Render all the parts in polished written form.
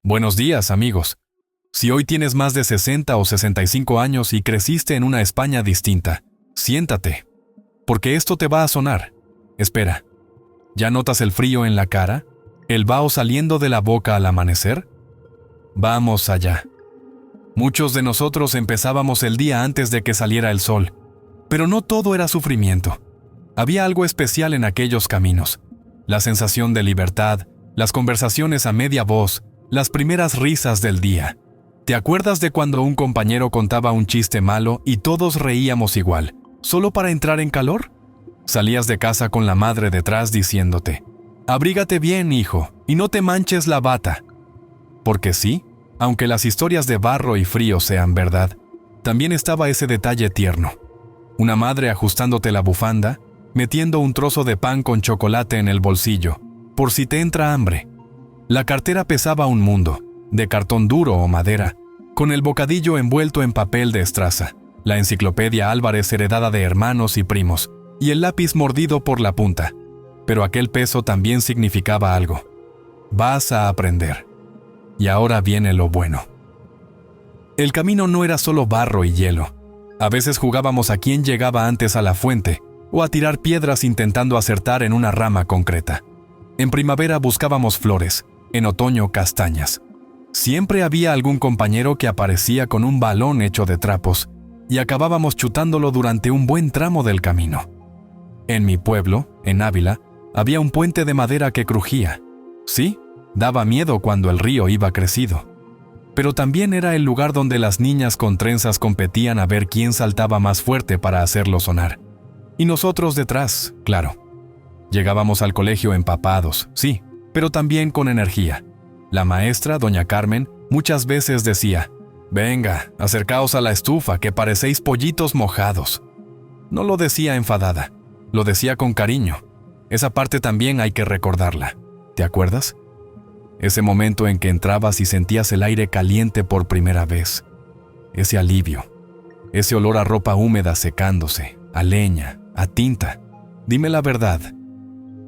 Buenos días, amigos. Si hoy tienes más de 60 o 65 años y creciste en una España distinta, siéntate, porque esto te va a sonar. Espera, ¿ya notas el frío en la cara? ¿El vaho saliendo de la boca al amanecer? Vamos allá. Muchos de nosotros empezábamos el día antes de que saliera el sol, pero no todo era sufrimiento. Había algo especial en aquellos caminos. La sensación de libertad, las conversaciones a media voz, las primeras risas del día. ¿Te acuerdas de cuando un compañero contaba un chiste malo y todos reíamos igual, solo para entrar en calor? Salías de casa con la madre detrás diciéndote: «Abrígate bien, hijo, y no te manches la bata». Porque sí, aunque las historias de barro y frío sean verdad, también estaba ese detalle tierno. Una madre ajustándote la bufanda, metiendo un trozo de pan con chocolate en el bolsillo, por si te entra hambre. La cartera pesaba un mundo, de cartón duro o madera, con el bocadillo envuelto en papel de estraza, la enciclopedia Álvarez heredada de hermanos y primos, y el lápiz mordido por la punta. Pero aquel peso también significaba algo. Vas a aprender. Y ahora viene lo bueno. El camino no era solo barro y hielo. A veces jugábamos a quién llegaba antes a la fuente, o a tirar piedras intentando acertar en una rama concreta. En primavera buscábamos flores, en otoño castañas. Siempre había algún compañero que aparecía con un balón hecho de trapos, y acabábamos chutándolo durante un buen tramo del camino. En mi pueblo, en Ávila, había un puente de madera que crujía. Sí, daba miedo cuando el río iba crecido. Pero también era el lugar donde las niñas con trenzas competían a ver quién saltaba más fuerte para hacerlo sonar. Y nosotros detrás, claro. Llegábamos al colegio empapados, sí, pero también con energía. La maestra, doña Carmen, muchas veces decía: «Venga, acercaos a la estufa, que parecéis pollitos mojados». No lo decía enfadada, lo decía con cariño. Esa parte también hay que recordarla. ¿Te acuerdas? Ese momento en que entrabas y sentías el aire caliente por primera vez. Ese alivio. Ese olor a ropa húmeda secándose, a leña, a tinta. Dime la verdad.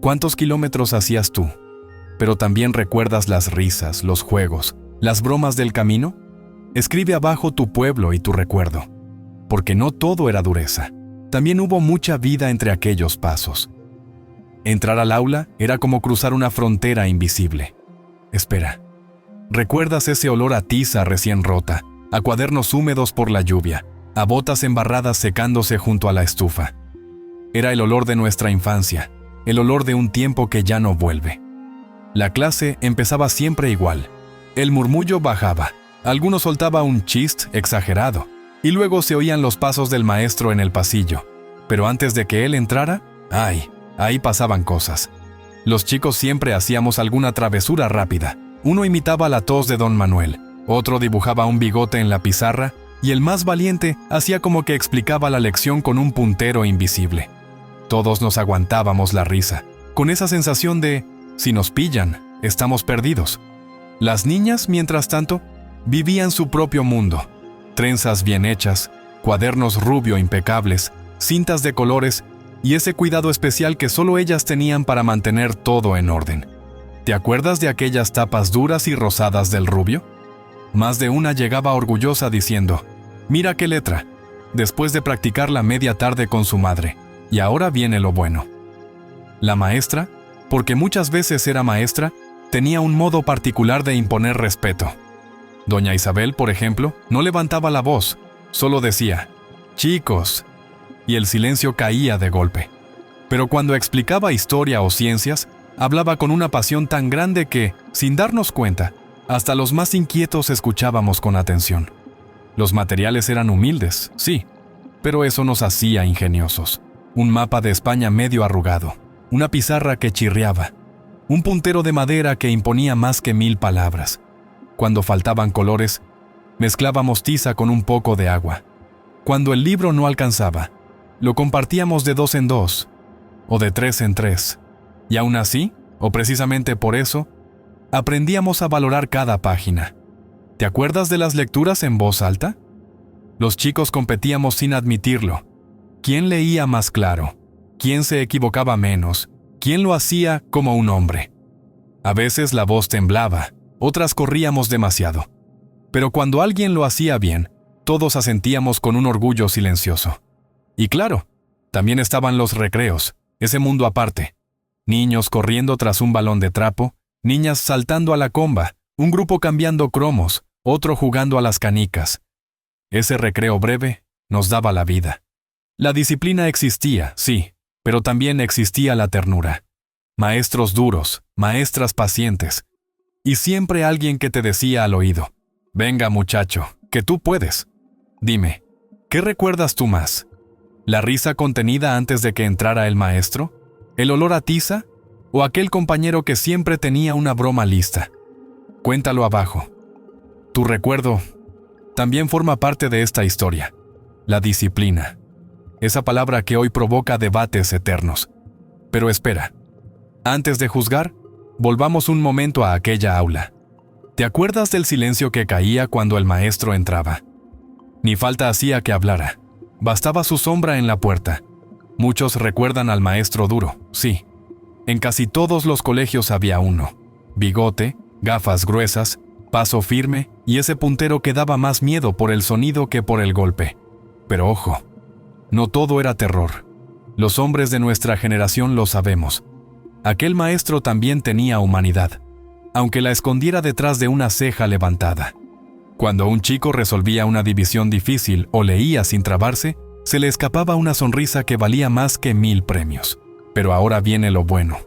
¿Cuántos kilómetros hacías tú? ¿Pero también recuerdas las risas, los juegos, las bromas del camino? Escribe abajo tu pueblo y tu recuerdo. Porque no todo era dureza. También hubo mucha vida entre aquellos pasos. Entrar al aula era como cruzar una frontera invisible. Espera. ¿Recuerdas ese olor a tiza recién rota, a cuadernos húmedos por la lluvia, a botas embarradas secándose junto a la estufa? Era el olor de nuestra infancia, el olor de un tiempo que ya no vuelve. La clase empezaba siempre igual. El murmullo bajaba, alguno soltaba un chiste exagerado, y luego se oían los pasos del maestro en el pasillo. Pero antes de que él entrara, ahí pasaban cosas. Los chicos siempre hacíamos alguna travesura rápida. Uno imitaba la tos de don Manuel, otro dibujaba un bigote en la pizarra, y el más valiente hacía como que explicaba la lección con un puntero invisible. Todos nos aguantábamos la risa, con esa sensación de: si nos pillan, estamos perdidos. Las niñas, mientras tanto, vivían su propio mundo. Trenzas bien hechas, cuadernos rubio impecables, cintas de colores y ese cuidado especial que solo ellas tenían para mantener todo en orden. ¿Te acuerdas de aquellas tapas duras y rosadas del rubio? Más de una llegaba orgullosa diciendo: «Mira qué letra», después de practicarla media tarde con su madre. Y ahora viene lo bueno. La maestra, porque muchas veces era maestra, tenía un modo particular de imponer respeto. Doña Isabel, por ejemplo, no levantaba la voz, solo decía: «Chicos», y el silencio caía de golpe. Pero cuando explicaba historia o ciencias, hablaba con una pasión tan grande que, sin darnos cuenta, hasta los más inquietos escuchábamos con atención. Los materiales eran humildes, sí, pero eso nos hacía ingeniosos. Un mapa de España medio arrugado, una pizarra que chirriaba, un puntero de madera que imponía más que 1000 palabras. Cuando faltaban colores, mezclábamos tiza con un poco de agua. Cuando el libro no alcanzaba, lo compartíamos de 2 en 2, o de 3 en 3. Y aún así, o precisamente por eso, aprendíamos a valorar cada página. ¿Te acuerdas de las lecturas en voz alta? Los chicos competíamos sin admitirlo. ¿Quién leía más claro? ¿Quién se equivocaba menos? ¿Quién lo hacía como un hombre? A veces la voz temblaba, otras corríamos demasiado. Pero cuando alguien lo hacía bien, todos asentíamos con un orgullo silencioso. Y claro, también estaban los recreos, ese mundo aparte. Niños corriendo tras un balón de trapo, niñas saltando a la comba, un grupo cambiando cromos, otro jugando a las canicas. Ese recreo breve nos daba la vida. La disciplina existía, sí, pero también existía la ternura. Maestros duros, maestras pacientes. Y siempre alguien que te decía al oído: venga muchacho, que tú puedes. Dime, ¿qué recuerdas tú más? ¿La risa contenida antes de que entrara el maestro? ¿El olor a tiza? ¿O aquel compañero que siempre tenía una broma lista? Cuéntalo abajo. Tu recuerdo también forma parte de esta historia. La disciplina. Esa palabra que hoy provoca debates eternos. Pero espera. Antes de juzgar, volvamos un momento a aquella aula. ¿Te acuerdas del silencio que caía cuando el maestro entraba? Ni falta hacía que hablara. Bastaba su sombra en la puerta. Muchos recuerdan al maestro duro, sí. En casi todos los colegios había uno. Bigote, gafas gruesas, paso firme y ese puntero que daba más miedo por el sonido que por el golpe. Pero ojo, no todo era terror. Los hombres de nuestra generación lo sabemos. Aquel maestro también tenía humanidad, aunque la escondiera detrás de una ceja levantada. Cuando un chico resolvía una división difícil o leía sin trabarse, se le escapaba una sonrisa que valía más que 1000 premios. Pero ahora viene lo bueno.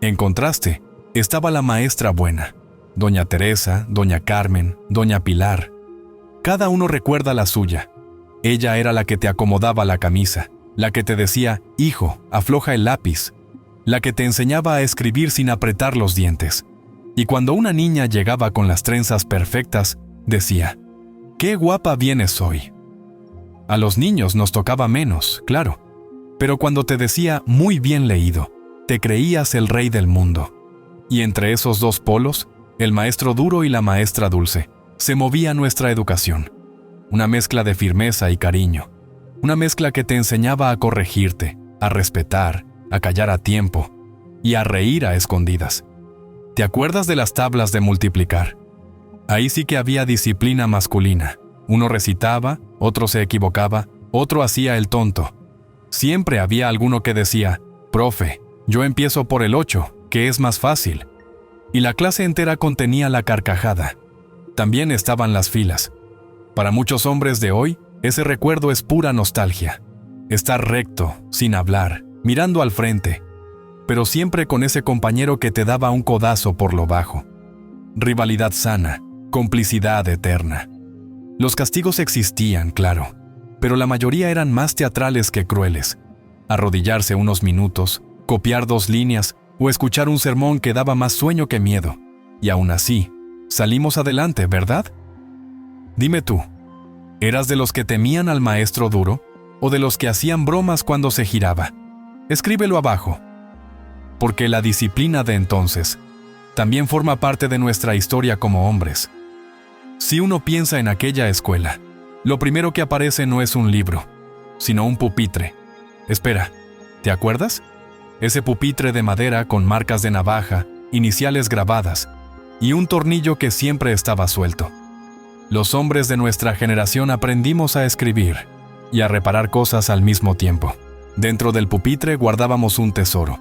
En contraste, estaba la maestra buena. Doña Teresa, Doña Carmen, Doña Pilar. Cada uno recuerda la suya. Ella era la que te acomodaba la camisa, la que te decía: hijo, afloja el lápiz, la que te enseñaba a escribir sin apretar los dientes. Y cuando una niña llegaba con las trenzas perfectas, decía: ¡qué guapa vienes hoy! A los niños nos tocaba menos, claro, pero cuando te decía muy bien leído, te creías el rey del mundo. Y entre esos dos polos, el maestro duro y la maestra dulce, se movía nuestra educación. Una mezcla de firmeza y cariño. Una mezcla que te enseñaba a corregirte, a respetar, a callar a tiempo y a reír a escondidas. ¿Te acuerdas de las tablas de multiplicar? Ahí sí que había disciplina masculina. Uno recitaba, otro se equivocaba, otro hacía el tonto. Siempre había alguno que decía: profe, yo empiezo por el 8, que es más fácil. Y la clase entera contenía la carcajada. También estaban las filas. Para muchos hombres de hoy, ese recuerdo es pura nostalgia. Estar recto, sin hablar, mirando al frente, pero siempre con ese compañero que te daba un codazo por lo bajo. Rivalidad sana, complicidad eterna. Los castigos existían, claro, pero la mayoría eran más teatrales que crueles. Arrodillarse unos minutos, copiar 2 líneas o escuchar un sermón que daba más sueño que miedo. Y aún así, salimos adelante, ¿verdad? Dime tú, ¿eras de los que temían al maestro duro o de los que hacían bromas cuando se giraba? Escríbelo abajo. Porque la disciplina de entonces también forma parte de nuestra historia como hombres. Si uno piensa en aquella escuela, lo primero que aparece no es un libro, sino un pupitre. Espera, ¿te acuerdas? Ese pupitre de madera con marcas de navaja, iniciales grabadas, y un tornillo que siempre estaba suelto. Los hombres de nuestra generación aprendimos a escribir y a reparar cosas al mismo tiempo. Dentro del pupitre guardábamos un tesoro.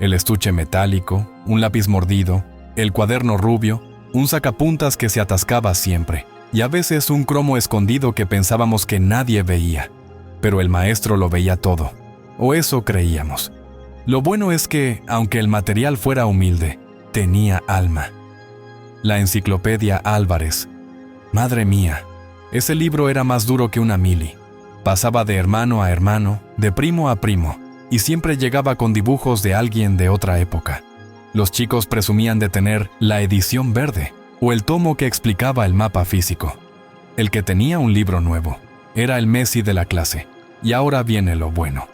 El estuche metálico, un lápiz mordido, el cuaderno rubio, un sacapuntas que se atascaba siempre, y a veces un cromo escondido que pensábamos que nadie veía. Pero el maestro lo veía todo, o eso creíamos. Lo bueno es que, aunque el material fuera humilde, tenía alma. La enciclopedia Álvarez. Madre mía, ese libro era más duro que una mili. Pasaba de hermano a hermano, de primo a primo, y siempre llegaba con dibujos de alguien de otra época. Los chicos presumían de tener la edición verde, o el tomo que explicaba el mapa físico. El que tenía un libro nuevo era el Messi de la clase. Y ahora viene lo bueno.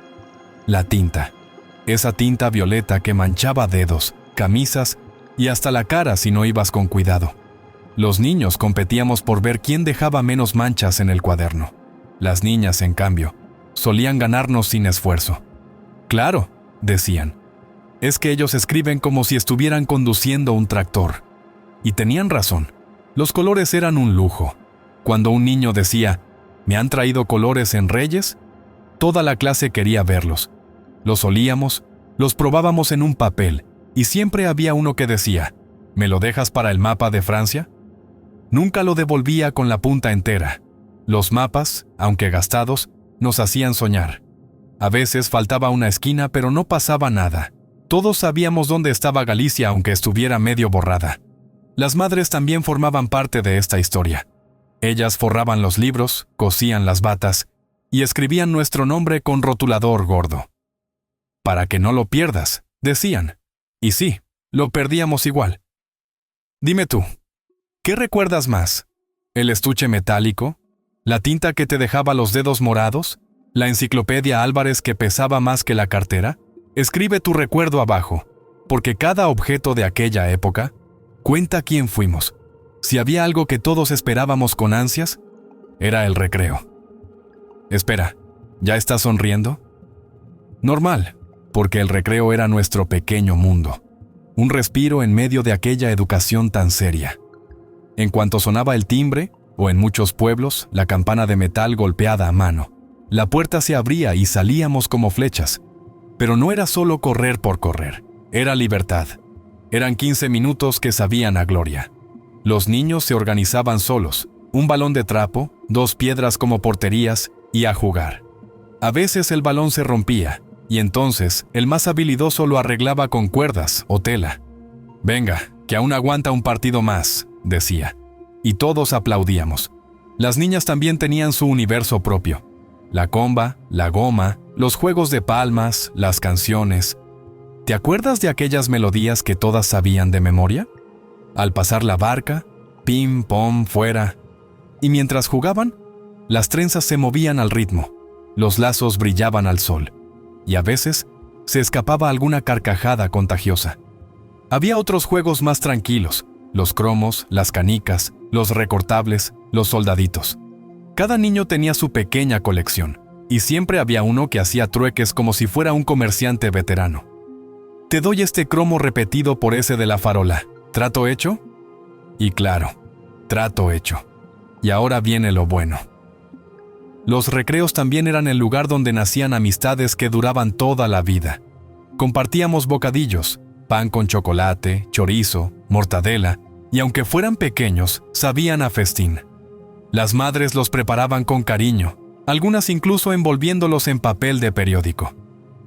La tinta. Esa tinta violeta que manchaba dedos, camisas y hasta la cara si no ibas con cuidado. Los niños competíamos por ver quién dejaba menos manchas en el cuaderno. Las niñas, en cambio, solían ganarnos sin esfuerzo. Claro, decían, es que ellos escriben como si estuvieran conduciendo un tractor. Y tenían razón. Los colores eran un lujo. Cuando un niño decía, «¿Me han traído colores en Reyes?», toda la clase quería verlos. Los olíamos, los probábamos en un papel, y siempre había uno que decía, «¿Me lo dejas para el mapa de Francia?». Nunca lo devolvía con la punta entera. Los mapas, aunque gastados, nos hacían soñar. A veces faltaba una esquina, pero no pasaba nada. Todos sabíamos dónde estaba Galicia, aunque estuviera medio borrada. Las madres también formaban parte de esta historia. Ellas forraban los libros, cosían las batas y escribían nuestro nombre con rotulador gordo. «Para que no lo pierdas», decían. Y sí, lo perdíamos igual. Dime tú, ¿qué recuerdas más? ¿El estuche metálico? ¿La tinta que te dejaba los dedos morados? ¿La enciclopedia Álvarez que pesaba más que la cartera? Escribe tu recuerdo abajo, porque cada objeto de aquella época cuenta quién fuimos. Si había algo que todos esperábamos con ansias, era el recreo. Espera, ¿ya estás sonriendo? Normal, porque el recreo era nuestro pequeño mundo. Un respiro en medio de aquella educación tan seria. En cuanto sonaba el timbre, o en muchos pueblos, la campana de metal golpeada a mano, la puerta se abría y salíamos como flechas. Pero no era solo correr por correr, era libertad. Eran 15 minutos que sabían a gloria. Los niños se organizaban solos, un balón de trapo, 2 piedras como porterías y a jugar. A veces el balón se rompía, y entonces el más habilidoso lo arreglaba con cuerdas o tela. «Venga, que aún aguanta un partido más», decía. Y todos aplaudíamos. Las niñas también tenían su universo propio. La comba, la goma, los juegos de palmas, las canciones. ¿Te acuerdas de aquellas melodías que todas sabían de memoria? Al pasar la barca, pim, pom, fuera. Y mientras jugaban, las trenzas se movían al ritmo, los lazos brillaban al sol, y a veces se escapaba alguna carcajada contagiosa. Había otros juegos más tranquilos, los cromos, las canicas, los recortables, los soldaditos. Cada niño tenía su pequeña colección, y siempre había uno que hacía trueques como si fuera un comerciante veterano. «Te doy este cromo repetido por ese de la farola. ¿Trato hecho?» Y claro, trato hecho. Y ahora viene lo bueno. Los recreos también eran el lugar donde nacían amistades que duraban toda la vida. Compartíamos bocadillos, pan con chocolate, chorizo, mortadela, y aunque fueran pequeños, sabían a festín. Las madres los preparaban con cariño, algunas incluso envolviéndolos en papel de periódico.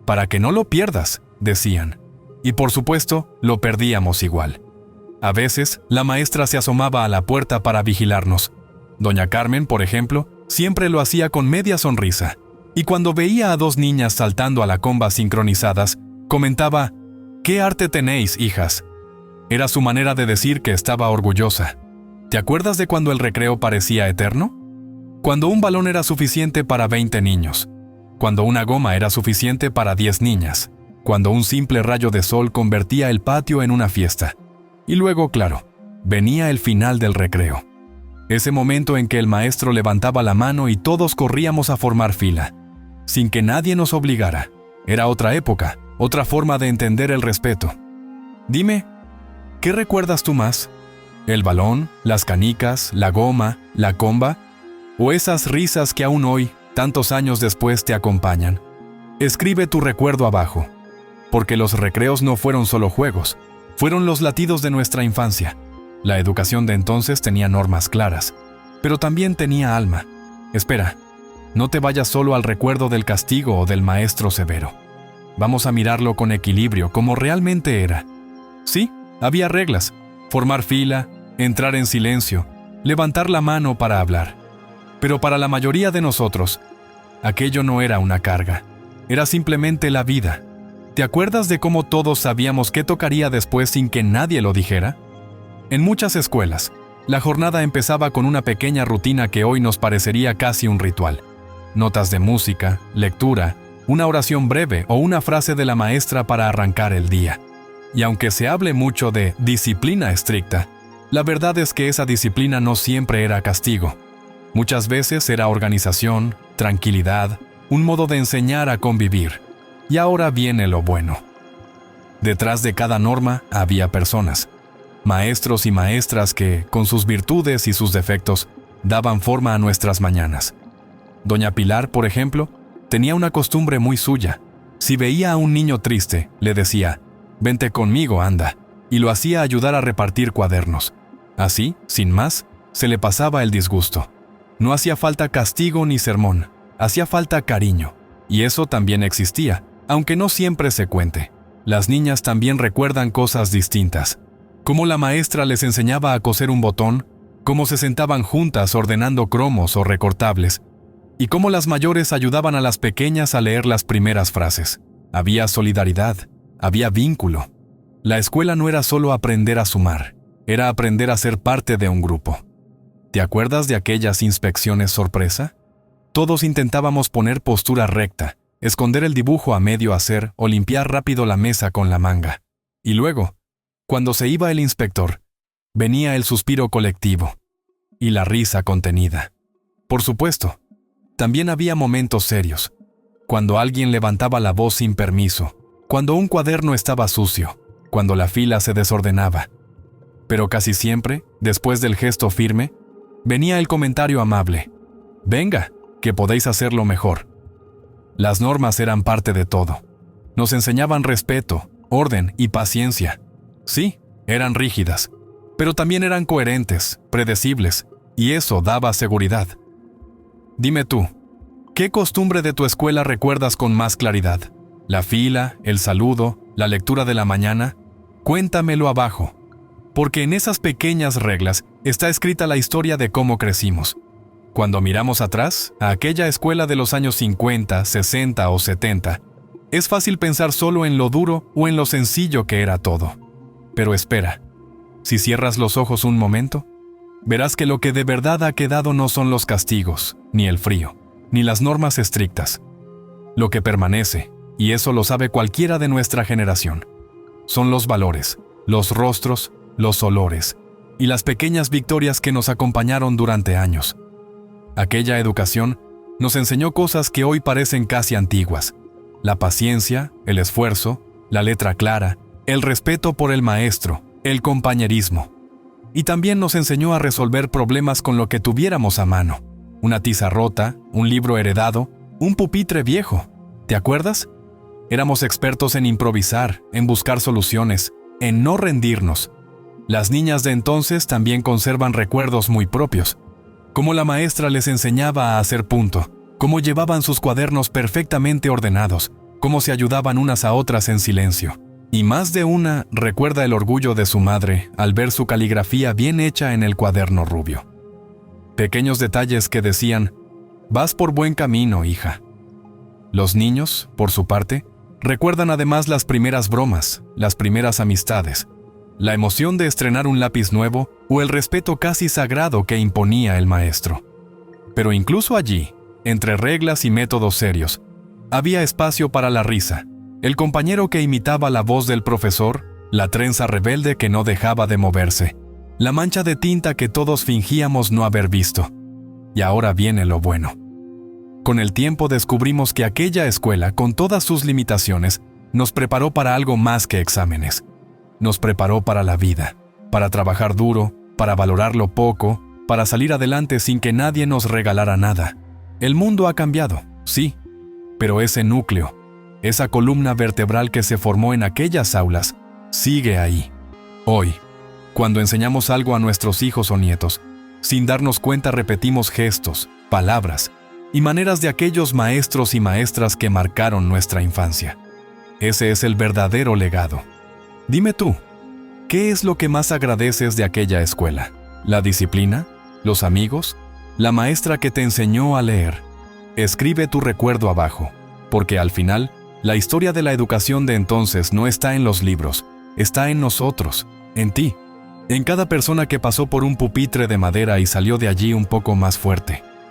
«Para que no lo pierdas», decían. Y por supuesto, lo perdíamos igual. A veces, la maestra se asomaba a la puerta para vigilarnos. Doña Carmen, por ejemplo, siempre lo hacía con media sonrisa. Y cuando veía a 2 niñas saltando a la comba sincronizadas, comentaba, «¿Qué arte tenéis, hijas?». Era su manera de decir que estaba orgullosa. ¿Te acuerdas de cuando el recreo parecía eterno? Cuando un balón era suficiente para 20 niños. Cuando una goma era suficiente para 10 niñas. Cuando un simple rayo de sol convertía el patio en una fiesta. Y luego, claro, venía el final del recreo. Ese momento en que el maestro levantaba la mano y todos corríamos a formar fila, sin que nadie nos obligara. Era otra época, otra forma de entender el respeto. Dime, ¿qué recuerdas tú más? ¿El balón, las canicas, la goma, la comba? ¿O esas risas que aún hoy, tantos años después, te acompañan? Escribe tu recuerdo abajo. Porque los recreos no fueron solo juegos, fueron los latidos de nuestra infancia. La educación de entonces tenía normas claras, pero también tenía alma. Espera, no te vayas solo al recuerdo del castigo o del maestro severo. Vamos a mirarlo con equilibrio, como realmente era. Sí, había reglas: formar fila, entrar en silencio, levantar la mano para hablar. Pero para la mayoría de nosotros, aquello no era una carga, era simplemente la vida. ¿Te acuerdas de cómo todos sabíamos qué tocaría después sin que nadie lo dijera? En muchas escuelas, la jornada empezaba con una pequeña rutina que hoy nos parecería casi un ritual. Notas de música, lectura, una oración breve o una frase de la maestra para arrancar el día. Y aunque se hable mucho de disciplina estricta, la verdad es que esa disciplina no siempre era castigo. Muchas veces era organización, tranquilidad, un modo de enseñar a convivir. Y ahora viene lo bueno. Detrás de cada norma había personas. Maestros y maestras que, con sus virtudes y sus defectos, daban forma a nuestras mañanas. Doña Pilar, por ejemplo, tenía una costumbre muy suya. Si veía a un niño triste, le decía, «Vente conmigo, anda», y lo hacía ayudar a repartir cuadernos. Así, sin más, se le pasaba el disgusto. No hacía falta castigo ni sermón, hacía falta cariño. Y eso también existía, aunque no siempre se cuente. Las niñas también recuerdan cosas distintas. Cómo la maestra les enseñaba a coser un botón, cómo se sentaban juntas ordenando cromos o recortables, y cómo las mayores ayudaban a las pequeñas a leer las primeras frases. Había solidaridad, había vínculo. La escuela no era solo aprender a sumar, era aprender a ser parte de un grupo. ¿Te acuerdas de aquellas inspecciones sorpresa? Todos intentábamos poner postura recta, esconder el dibujo a medio hacer o limpiar rápido la mesa con la manga. Y luego, cuando se iba el inspector, venía el suspiro colectivo y la risa contenida. Por supuesto, también había momentos serios, cuando alguien levantaba la voz sin permiso, cuando un cuaderno estaba sucio, cuando la fila se desordenaba. Pero casi siempre, después del gesto firme, venía el comentario amable. «Venga, que podéis hacerlo mejor». Las normas eran parte de todo. Nos enseñaban respeto, orden y paciencia. Sí, eran rígidas, pero también eran coherentes, predecibles, y eso daba seguridad. Dime tú, ¿qué costumbre de tu escuela recuerdas con más claridad? ¿La fila, el saludo, la lectura de la mañana? Cuéntamelo abajo, porque en esas pequeñas reglas está escrita la historia de cómo crecimos. Cuando miramos atrás, a aquella escuela de los años 50, 60 o 70, es fácil pensar solo en lo duro o en lo sencillo que era todo. Pero espera, si cierras los ojos un momento, verás que lo que de verdad ha quedado no son los castigos, ni el frío, ni las normas estrictas. Lo que permanece, y eso lo sabe cualquiera de nuestra generación, son los valores, los rostros, los olores y las pequeñas victorias que nos acompañaron durante años. Aquella educación nos enseñó cosas que hoy parecen casi antiguas: la paciencia, el esfuerzo, la letra clara, el respeto por el maestro, el compañerismo. Y también nos enseñó a resolver problemas con lo que tuviéramos a mano: una tiza rota, un libro heredado, un pupitre viejo. ¿Te acuerdas? Éramos expertos en improvisar, en buscar soluciones, en no rendirnos. Las niñas de entonces también conservan recuerdos muy propios. Cómo la maestra les enseñaba a hacer punto, cómo llevaban sus cuadernos perfectamente ordenados, cómo se ayudaban unas a otras en silencio. Y más de una recuerda el orgullo de su madre al ver su caligrafía bien hecha en el cuaderno rubio. Pequeños detalles que decían: «Vas por buen camino, hija». Los niños, por su parte, recuerdan además las primeras bromas, las primeras amistades, la emoción de estrenar un lápiz nuevo o el respeto casi sagrado que imponía el maestro. Pero incluso allí, entre reglas y métodos serios, había espacio para la risa, el compañero que imitaba la voz del profesor, la trenza rebelde que no dejaba de moverse, la mancha de tinta que todos fingíamos no haber visto. Y ahora viene lo bueno. Con el tiempo descubrimos que aquella escuela, con todas sus limitaciones, nos preparó para algo más que exámenes. Nos preparó para la vida, para trabajar duro, para valorar lo poco, para salir adelante sin que nadie nos regalara nada. El mundo ha cambiado, sí, pero ese núcleo, esa columna vertebral que se formó en aquellas aulas, sigue ahí. Hoy, cuando enseñamos algo a nuestros hijos o nietos, sin darnos cuenta repetimos gestos, palabras y maneras de aquellos maestros y maestras que marcaron nuestra infancia. Ese es el verdadero legado. Dime tú, ¿qué es lo que más agradeces de aquella escuela? ¿La disciplina? ¿Los amigos? ¿La maestra que te enseñó a leer? Escribe tu recuerdo abajo, porque al final, la historia de la educación de entonces no está en los libros, está en nosotros, en ti, en cada persona que pasó por un pupitre de madera y salió de allí un poco más fuerte,